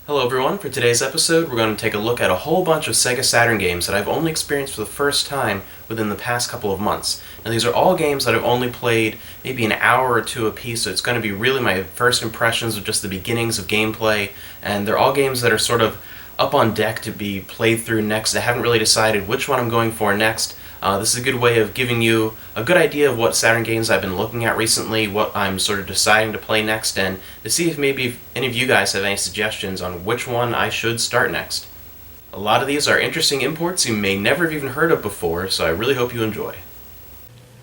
Hello everyone, for today's episode we're going to take a look at a whole bunch of Sega Saturn games that I've only experienced for the first time within the past couple of months. Now these are all games that I've only played maybe an hour or two apiece, so it's going to be really my first impressions of just the beginnings of gameplay, and they're all games that are sort of up on deck to be played through next. I haven't really decided which one I'm going for next. This is a good way of giving you a good idea of what Saturn games I've been looking at recently, what I'm sort of deciding to play next, and to see if maybe any of you guys have any suggestions on which one I should start next. A lot of these are interesting imports you may never have even heard of before, so I really hope you enjoy.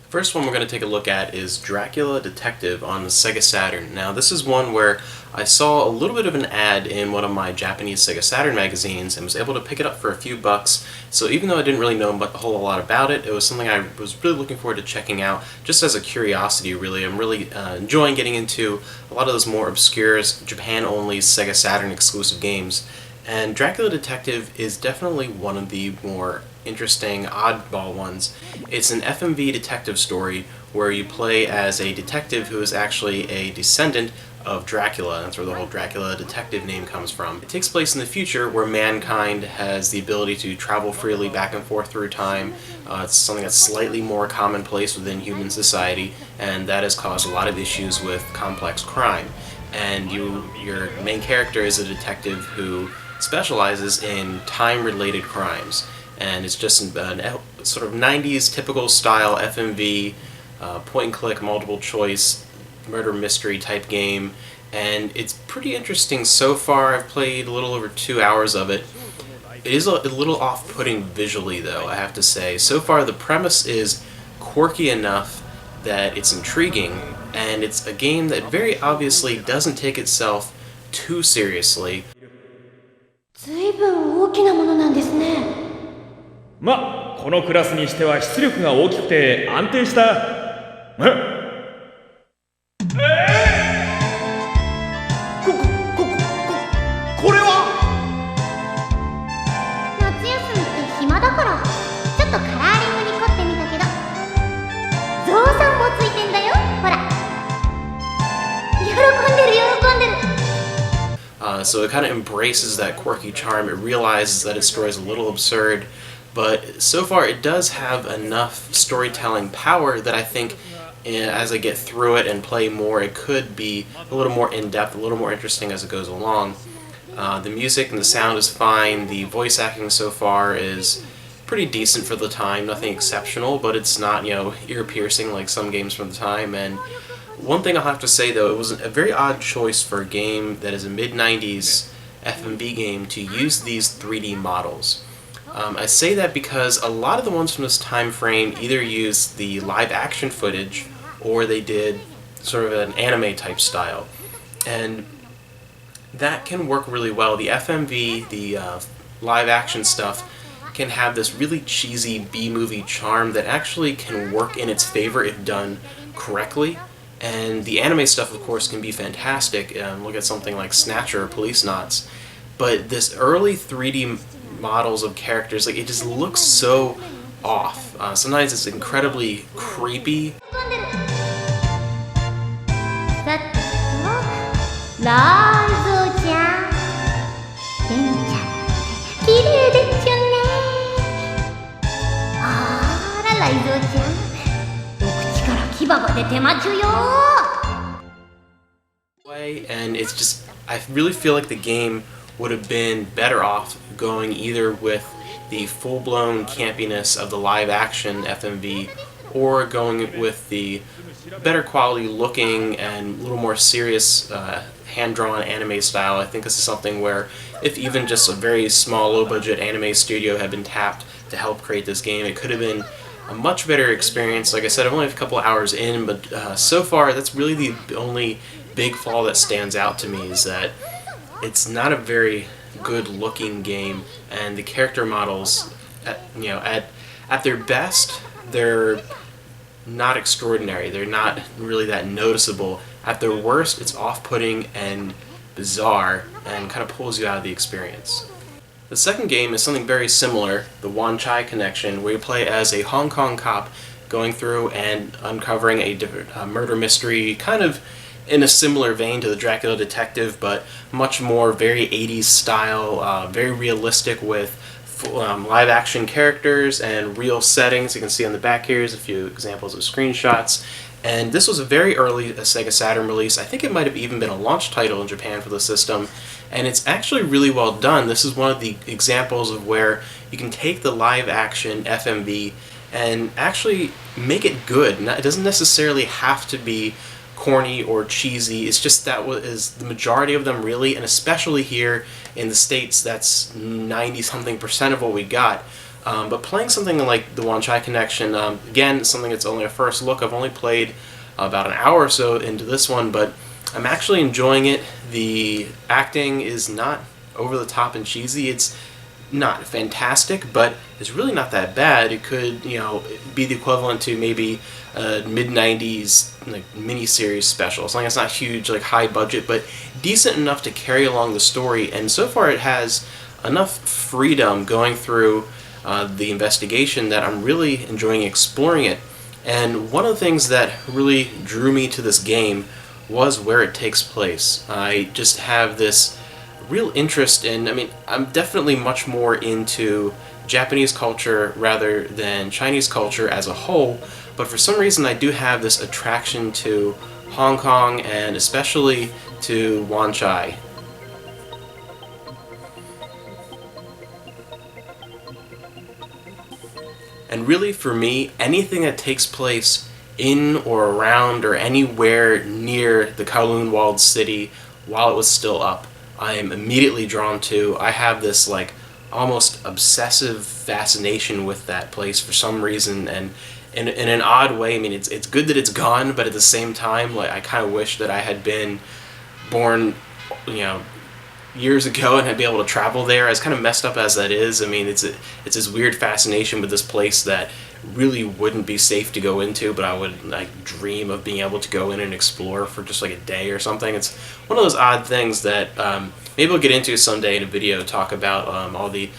First one we're going to take a look at is Dracula Detective on the Sega Saturn. Now this is one where I saw a little bit of an ad in one of my Japanese Sega Saturn magazines and was able to pick it up for a few bucks. So even though I didn't really know a whole lot about it, it was something I was really looking forward to checking out just as a curiosity really. I'm really enjoying getting into a lot of those more obscure Japan-only Sega Saturn exclusive games. And Dracula Detective is definitely one of the more interesting, oddball ones. It's an FMV detective story where you play as a detective who is actually a descendant of Dracula. That's where the whole Dracula Detective name comes from. It takes place in the future where mankind has the ability to travel freely back and forth through time. It's something that's slightly more commonplace within human society, and that has caused a lot of issues with complex crime. And your main character is a detective who specializes in time-related crimes, and it's just a sort of 90s typical style FMV point-and-click multiple choice murder mystery type game, and it's pretty interesting so far. I've played a little over 2 hours of it. It is a little off-putting visually though, I have to say. So far the premise is quirky enough that it's intriguing, and it's a game that very obviously doesn't take itself too seriously. 随分大きなものなんですね。ま、このクラスにしては出力が大きくて安定した。これは？夏休みって暇だからちょっとカラーリングに凝ってみたけど、ゾウさんもついてんだよ。ほら。喜んでる。So it kind of embraces that quirky charm. It realizes that its story is a little absurd, but so far it does have enough storytelling power that I think as I get through it and play more, it could be a little more in-depth, a little more interesting as it goes along. The music and the sound is fine. The voice acting so far is pretty decent for the time. Nothing exceptional, but it's not, ear-piercing like some games from the time. And one thing I'll have to say though, it was a very odd choice for a game that is a mid-90s FMV game to use these 3D models. I say that because a lot of the ones from this time frame either used the live action footage or they did sort of an anime type style. And that can work really well. The FMV, the live action stuff, can have this really cheesy B-movie charm that actually can work in its favor if done correctly. And the anime stuff, of course, can be fantastic. Look at something like Snatcher or Police Knots. But this early 3D models of characters, it just looks so off. Sometimes it's incredibly creepy. ライゾちゃん、ケンちゃん、綺麗でちゅね。あら、ライゾちゃん、お口から牙が出てまちゅよ。And it's just, I really feel like the game would have been better off going either with the full-blown campiness of the live-action FMV or going with the better quality looking and a little more serious hand-drawn anime style. I think this is something where if even just a very small, low-budget anime studio had been tapped to help create this game, it could have been a much better experience. Like I said, I'm only a couple hours in, but so far that's really the only big flaw that stands out to me, is that it's not a very good-looking game, and the character models, at their best, they're not extraordinary. They're not really that noticeable. At their worst, it's off-putting and bizarre and kind of pulls you out of the experience. The second game is something very similar, the Wanchai Connection, where you play as a Hong Kong cop going through and uncovering a murder mystery kind of in a similar vein to the Dracula Detective, but much more very 80s style, very realistic with live action characters and real settings. You can see on the back here is a few examples of screenshots. And this was a very early Sega Saturn release. I think it might have even been a launch title in Japan for the system. And it's actually really well done. This is one of the examples of where you can take the live action FMV and actually make it good. It doesn't necessarily have to be corny or cheesy. It's just that is the majority of them really, and especially here in the States, that's 90-something% of what we got. But playing something like the Wanchai Connection, again, something that's only a first look. I've only played about an hour or so into this one, but I'm actually enjoying it. The acting is not over the top and cheesy. It's not fantastic, but it's really not that bad. It could, be the equivalent to maybe a mid-90s miniseries special. As long as it's not huge, high budget, but decent enough to carry along the story. And so far it has enough freedom going through the investigation that I'm really enjoying exploring it. And one of the things that really drew me to this game was where it takes place. I just have this real interest in, I'm definitely much more into Japanese culture rather than Chinese culture as a whole, but for some reason I do have this attraction to Hong Kong and especially to Wanchai. And really for me, anything that takes place in or around or anywhere near the Kowloon walled city while it was still up, I am immediately drawn to. I have this almost obsessive fascination with that place for some reason, and in an odd way. It's good that it's gone, but at the same time, I kind of wish that I had been born, years ago and had been able to travel there. As kind of messed up as that is, it's this weird fascination with this place that really wouldn't be safe to go into, but I would dream of being able to go in and explore for just a day or something. It's one of those odd things that maybe we'll get into someday in a video, talk about all the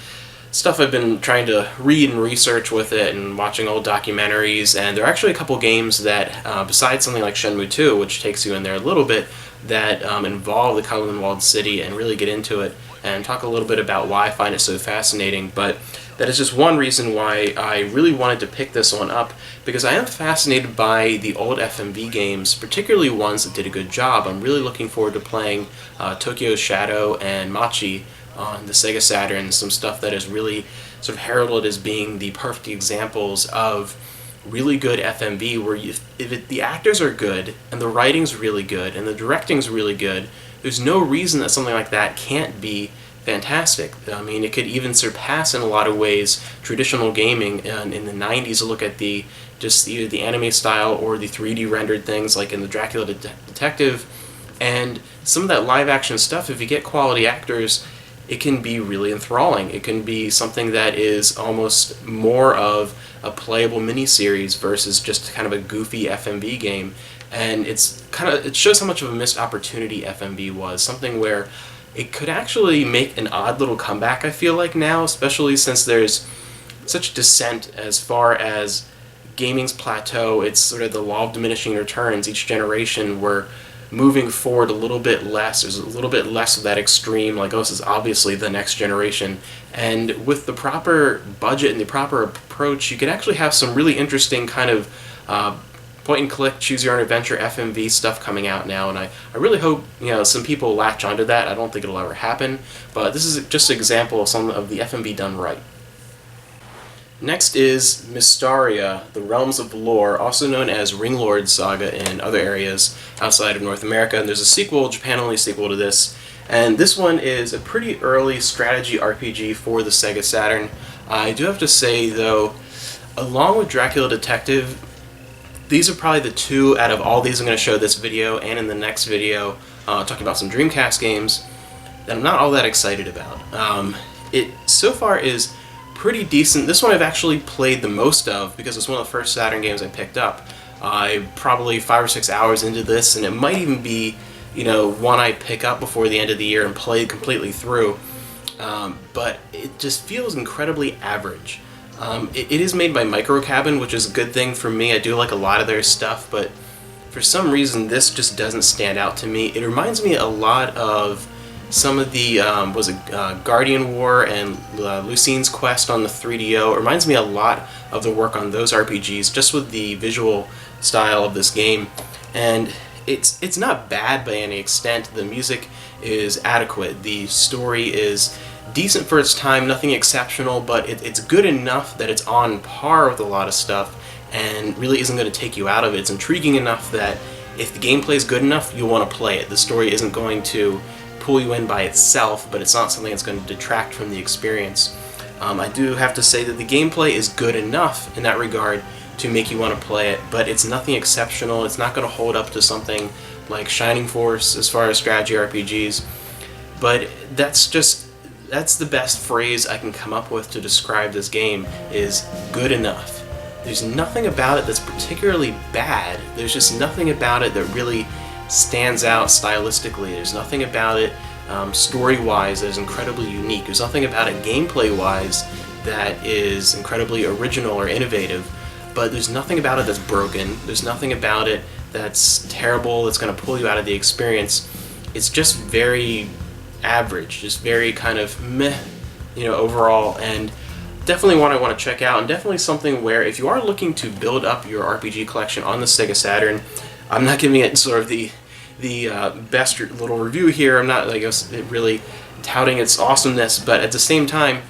stuff I've been trying to read and research with it and watching old documentaries. And there are actually a couple games that, besides something like Shenmue 2, which takes you in there a little bit, that involve the Kowloon walled city and really get into it and talk a little bit about why I find it so fascinating. But that is just one reason why I really wanted to pick this one up, because I am fascinated by the old FMV games, particularly ones that did a good job. I'm really looking forward to playing Tokyo's Shadow and Machi on the Sega Saturn, some stuff that is really sort of heralded as being the perfect examples of really good FMV, where the actors are good, and the writing's really good, and the directing's really good, there's no reason that something like that can't be fantastic. It could even surpass in a lot of ways traditional gaming. In the 90s, look at either the anime style or the 3D rendered things like in the Dracula Detective, and some of that live action stuff, if you get quality actors, it can be really enthralling. It can be something that is almost more of a playable miniseries versus just kind of a goofy FMV game. And it shows how much of a missed opportunity FMV was, something where it could actually make an odd little comeback, I feel like now, especially since there's such descent as far as gaming's plateau. It's sort of the law of diminishing returns. Each generation we're moving forward a little bit less. There's a little bit less of that extreme, this is obviously the next generation. And with the proper budget and the proper approach, you could actually have some really interesting kind of point-and-click, choose-your-own-adventure FMV stuff coming out now, and I really hope some people latch onto that. I don't think it'll ever happen, but this is just an example of some of the FMV done right. Next is Mystaria, the Realms of Lore, also known as Ringlord Saga in other areas outside of North America. And there's a sequel, Japan-only sequel to this, and this one is a pretty early strategy RPG for the Sega Saturn. I do have to say, though, along with Dracula Detective, these are probably the two out of all these I'm going to show this video and in the next video, talking about some Dreamcast games, that I'm not all that excited about. It so far is pretty decent. This one I've actually played the most of because it's one of the first Saturn games I picked up. I'm probably 5 or 6 hours into this, and it might even be, one I pick up before the end of the year and play completely through. But it just feels incredibly average. It is made by Microcabin, which is a good thing for me. I do like a lot of their stuff, but for some reason this just doesn't stand out to me. It reminds me a lot of some of the Guardian War and Lucine's Quest on the 3DO. It reminds me a lot of the work on those RPGs, just with the visual style of this game. And it's not bad by any extent. The music is adequate. The story is decent for its time, nothing exceptional, but it's good enough that it's on par with a lot of stuff and really isn't going to take you out of it. It's intriguing enough that if the gameplay is good enough, you'll want to play it. The story isn't going to pull you in by itself, but it's not something that's going to detract from the experience. I do have to say that the gameplay is good enough in that regard to make you want to play it, but it's nothing exceptional. It's not going to hold up to something like Shining Force as far as strategy RPGs, but that's the best phrase I can come up with to describe this game, is good enough. There's nothing about it that's particularly bad. There's just nothing about it that really stands out stylistically. There's nothing about it story-wise that is incredibly unique. There's nothing about it gameplay-wise that is incredibly original or innovative, but there's nothing about it that's broken. There's nothing about it that's terrible, that's going to pull you out of the experience. It's just very average, just very kind of meh, overall, and definitely one I want to check out, and definitely something where if you are looking to build up your RPG collection on the Sega Saturn, I'm not giving it sort of the best little review here. I'm not really touting its awesomeness, but at the same time,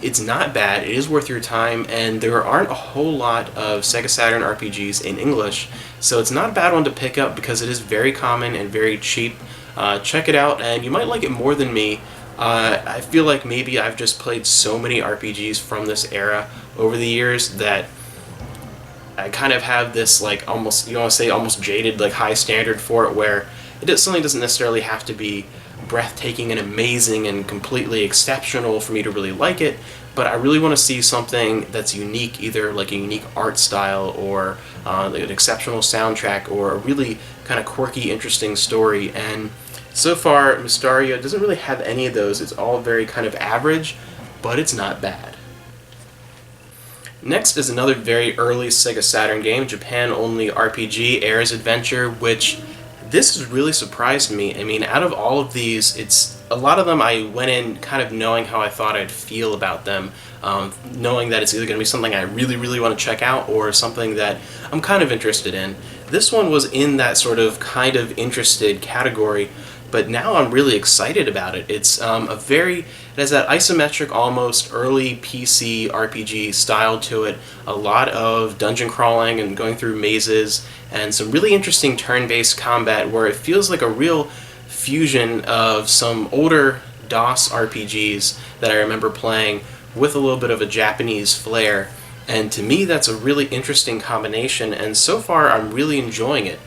it's not bad. It is worth your time, and there aren't a whole lot of Sega Saturn RPGs in English, so it's not a bad one to pick up because it is very common and very cheap. Check it out, and you might like it more than me. I feel like maybe I've just played so many RPGs from this era over the years that I kind of have this almost jaded high standard for it, where something doesn't necessarily have to be breathtaking and amazing and completely exceptional for me to really like it, but I really want to see something that's unique, either a unique art style or an exceptional soundtrack or a really kind of quirky, interesting story. And so far, Mysterio doesn't really have any of those. It's all very kind of average, but it's not bad. Next is another very early Sega Saturn game, Japan-only RPG, Air's Adventure, which this has really surprised me. I mean, out of all of these, a lot of them I went in kind of knowing how I thought I'd feel about them, knowing that it's either going to be something I really, really want to check out or something that I'm kind of interested in. This one was in that sort of kind of interested category, but now I'm really excited about it. It has that isometric, almost early PC RPG style to it, a lot of dungeon crawling and going through mazes, and some really interesting turn-based combat where it feels like a real fusion of some older DOS RPGs that I remember playing with a little bit of a Japanese flair. And to me, that's a really interesting combination, and so far I'm really enjoying it.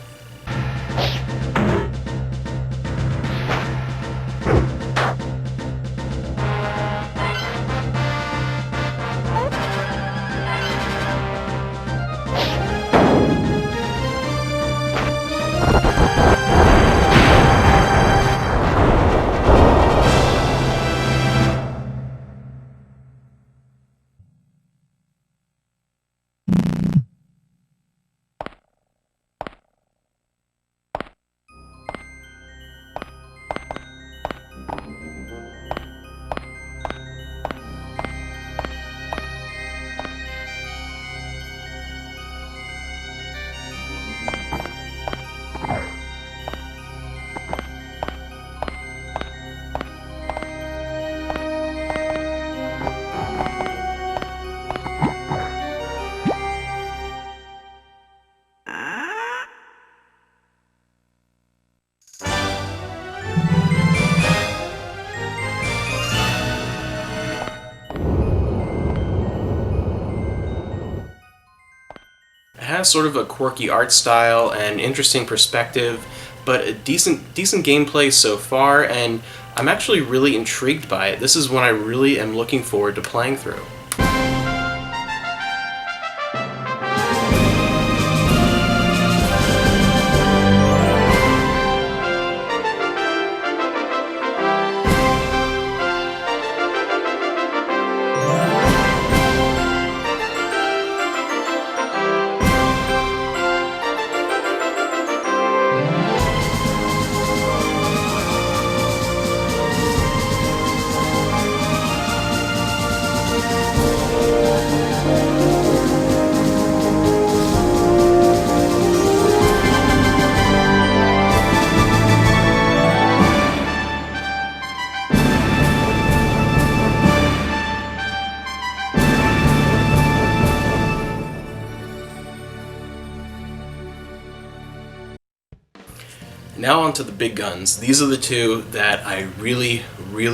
It has sort of a quirky art style and interesting perspective, but a decent gameplay so far, and I'm actually really intrigued by it. This is one I really am looking forward to playing through. Now on to the big guns. These are the two that I really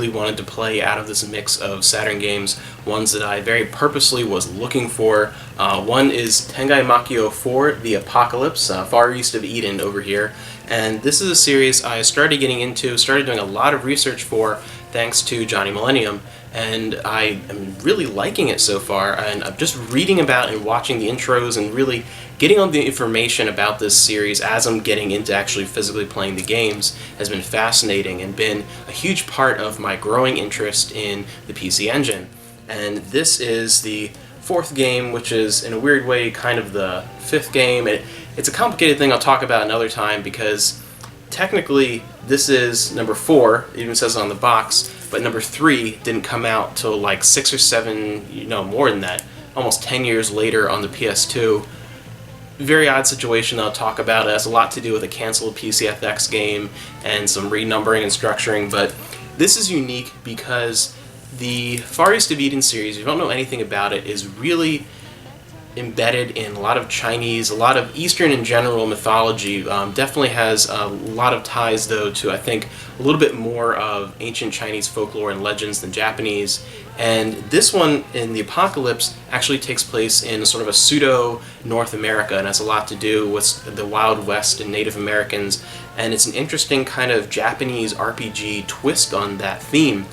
wanted to play out of this mix of Saturn games, ones that I very purposely was looking for. One is Tengai Makio 4, The Apocalypse, Far East of Eden over here. And this is a series I started getting into, started doing a lot of research for, thanks to Johnny Millennium. And I am really liking it so far, and I'm just reading about and watching the intros and really getting all the information about this series as I'm getting into actually physically playing the games has been fascinating and been a huge part of my growing interest in the PC Engine. And this is the fourth game, which is in a weird way kind of the fifth game. It's a complicated thing I'll talk about another time because technically this is number 4, it even says it on the box, but number 3 didn't come out till like 6 or 7, more than that, almost 10 years later on the PS2. Very odd situation that I'll talk about. It has a lot to do with a canceled PCFX game and some renumbering and structuring, but this is unique because the Far East of Eden series, if you don't know anything about it, is really embedded in a lot of Chinese, a lot of Eastern in general mythology. Definitely has a lot of ties, though, to I think a little bit more of ancient Chinese folklore and legends than Japanese. And this one, in the Apocalypse, actually takes place in sort of a pseudo North America, and has a lot to do with the Wild West and Native Americans. And it's an interesting kind of Japanese RPG twist on that theme.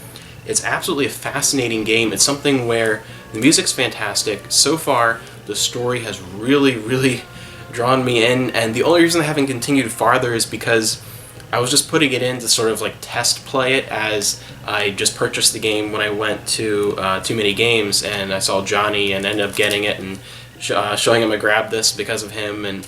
It's absolutely a fascinating game. It's something where the music's fantastic. So far, the story has really drawn me in, and the only reason I haven't continued farther is because I was just putting it in to sort of like test play it, as I just purchased the game when I went to Too Many Games, and I saw Johnny and ended up getting it and showing him I grabbed this because of him. And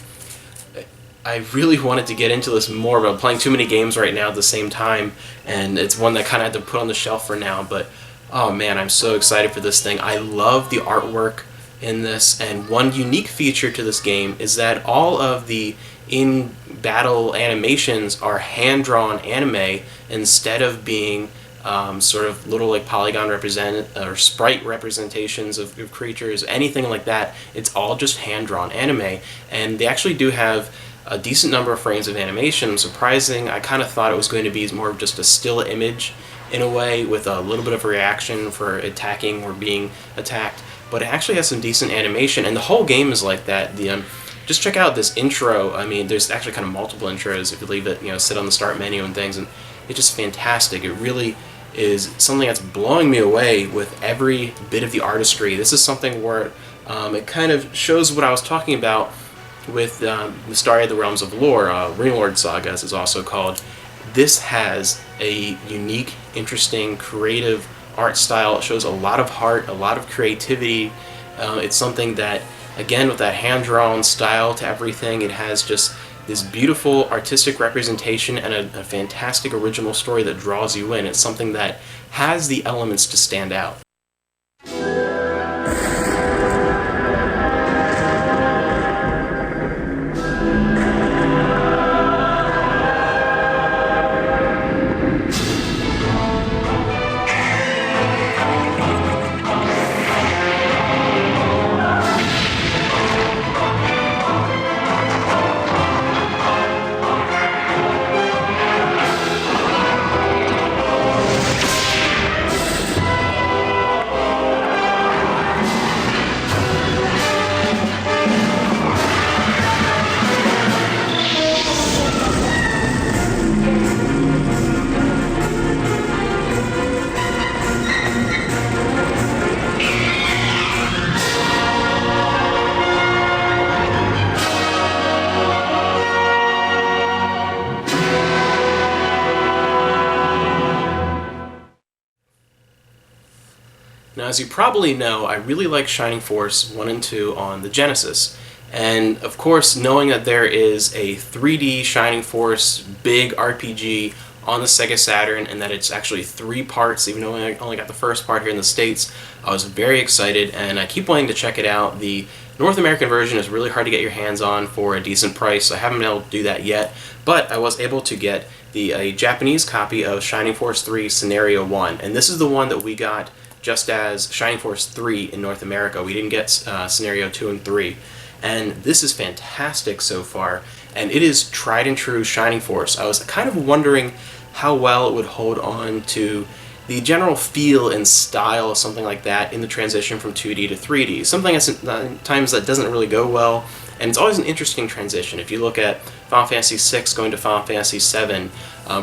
I really wanted to get into this more, but I'm playing too many games right now at the same time, and it's one that kind of had to put on the shelf for now. But oh man, I'm so excited for this thing. I love the artwork in this, and one unique feature to this game is that all of the in-battle animations are hand-drawn anime instead of being sort of little like polygon or sprite representations of creatures, anything like that. It's all just hand-drawn anime, and they actually do have a decent number of frames of animation. Surprising. I kind of thought it was going to be more of just a still image in a way, with a little bit of a reaction for attacking or being attacked, but it actually has some decent animation, and the whole game is like that. Just check out this intro. I mean, there's actually kind of multiple intros if you leave it, sit on the start menu and things, and it's just fantastic. It really is something that's blowing me away with every bit of the artistry. This is something where it kind of shows what I was talking about with the Starry of the Realms of Lore, Ringlord Saga, as it's also called. This has a unique, interesting, creative art style. It shows a lot of heart, a lot of creativity. It's something that, again, with that hand-drawn style to everything, it has just this beautiful artistic representation and a fantastic original story that draws you in. It's something that has the elements to stand out. Now, as you probably know, I really like Shining Force 1 and 2 on the Genesis. And, of course, knowing that there is a 3D Shining Force big RPG on the Sega Saturn, and that it's actually 3 parts, even though I only got the first part here in the States, I was very excited, and I keep wanting to check it out. The North American version is really hard to get your hands on for a decent price. I haven't been able to do that yet, but I was able to get a Japanese copy of Shining Force 3 Scenario 1, and this is the one that we got just as Shining Force 3 in North America. We didn't get Scenario 2 and 3. And this is fantastic so far. and it is tried and true Shining Force. I was kind of wondering how well it would hold on to the general feel and style of something like that in the transition from 2D to 3D. Something at times that doesn't really go well, and it's always an interesting transition. If you look at Final Fantasy VI going to Final Fantasy VII,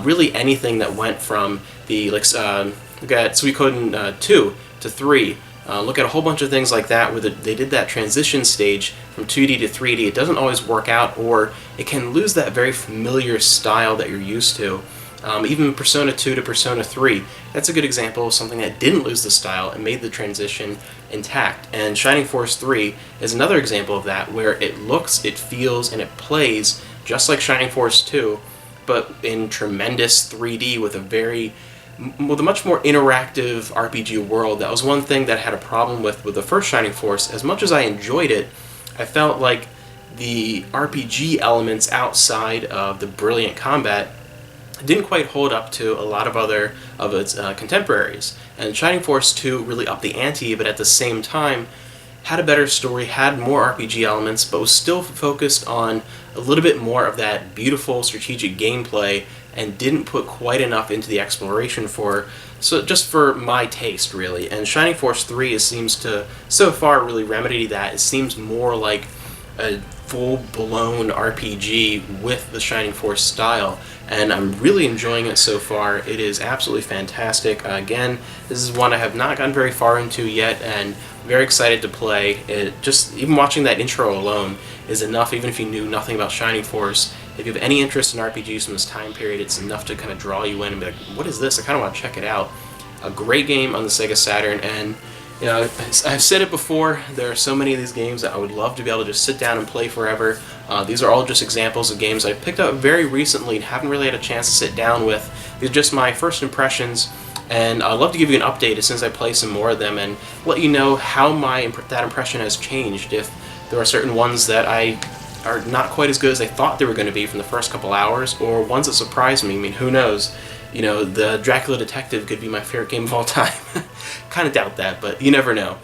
really anything that went from the look at Suikoden 2 to 3. Look at a whole bunch of things like that where they did that transition stage from 2D to 3D. It doesn't always work out, or it can lose that very familiar style that you're used to. Even Persona 2 to Persona 3, that's a good example of something that didn't lose the style and made the transition intact. And Shining Force 3 is another example of that, where it looks, it feels, and it plays just like Shining Force 2, but in tremendous 3D with a much more interactive RPG world. That was one thing that I had a problem with the first Shining Force. As much as I enjoyed it, I felt like the RPG elements outside of the brilliant combat didn't quite hold up to a lot of other of its contemporaries. And Shining Force 2 really upped the ante, but at the same time had a better story, had more RPG elements, but was still focused on a little bit more of that beautiful strategic gameplay, and didn't put quite enough into the exploration just for my taste, really. And Shining Force 3 seems to, so far, really remedy that. It seems more like a full-blown RPG with the Shining Force style, and I'm really enjoying it so far. It is absolutely fantastic. Again, this is one I have not gotten very far into yet, and very excited to play. Even watching that intro alone is enough, even if you knew nothing about Shining Force. If you have any interest in RPGs from this time period, it's enough to kind of draw you in and be like, what is this? I kind of want to check it out. A great game on the Sega Saturn, and you know, I've said it before, there are so many of these games that I would love to be able to just sit down and play forever. These are all just examples of games I've picked up very recently and haven't really had a chance to sit down with. These are just my first impressions, and I'd love to give you an update as soon as I play some more of them and let you know how that impression has changed. If there are certain ones that are not quite as good as I thought they were going to be from the first couple hours, or ones that surprised me. I mean, who knows? You know, the Dracula Detective could be my favorite game of all time. Kind of doubt that, but you never know.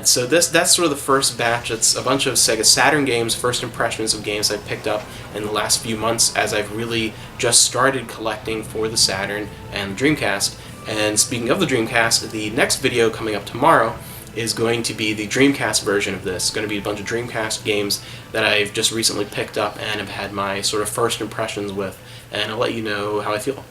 So that's sort of the first batch. It's a bunch of Sega Saturn games, first impressions of games I've picked up in the last few months as I've really just started collecting for the Saturn and the Dreamcast. And speaking of the Dreamcast, the next video coming up tomorrow is going to be the Dreamcast version of this. It's going to be a bunch of Dreamcast games that I've just recently picked up and have had my sort of first impressions with, and I'll let you know how I feel.